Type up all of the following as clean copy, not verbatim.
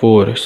4،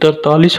43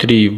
3،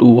2،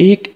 1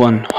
1،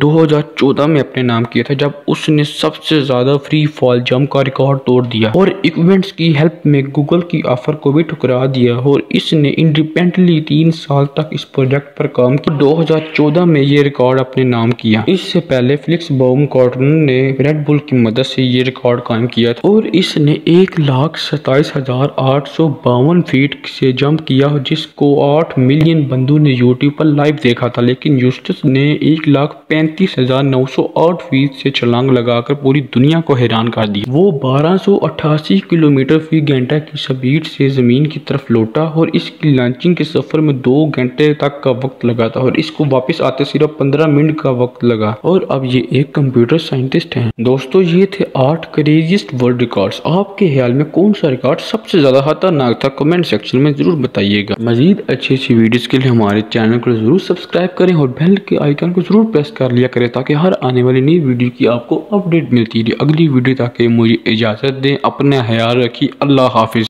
2014 में अपने नाम किया था, जब उसने सबसे ज्यादा फ्री फॉल जंप का रिकॉर्ड तोड़ दिया और इक्विपमेंट्स की हेल्प में गूगल की ऑफर को भी ठुकरा दिया। और इसने इंडिपेंडेंटली 3 साल तक इस प्रोजेक्ट पर काम किया। 2014 में ये रिकॉर्ड अपने नाम किया। इससे पहले फेलिक्स बाउमगार्टनर ने रेड बुल की मदद से ये रिकॉर्ड कायम किया था और इसने 1,27,852 फीट से जंप किया, जिसको 8 मिलियन बंदों ने यूट्यूब पर लाइव देखा था। लेकिन यूस्टस ने 1,35,908 फीट से छलांग लगाकर पूरी दुनिया को हैरान कर दिया। वो 1288 किलोमीटर फी घंटा की स्पीड से जमीन की तरफ लौटा और इसकी लॉन्चिंग के सफर में 2 घंटे तक का वक्त लगा था और इसको वापस आते सिर्फ 15 मिनट का वक्त लगा। और अब ये एक कंप्यूटर साइंटिस्ट हैं। दोस्तों, ये थे 8 क्रेजीएस्ट वर्ल्ड रिकॉर्ड्स। आपके ख्याल में कौन सा रिकॉर्ड सबसे ज्यादा खतरनाक था? कमेंट सेक्शन में जरूर बताइएगा। मजीद अच्छी वीडियोस के लिए हमारे चैनल को जरूर सब्सक्राइब करें और बेल के आइकन को जरूर प्रेस कर लिया करें, ताकि हर आने वाली नई वीडियो की आपको अपडेट मिलती रहे। अगली वीडियो तक मुझे इजाजत दें। अपना ख्याल रखिए। अल्लाह हाफिज।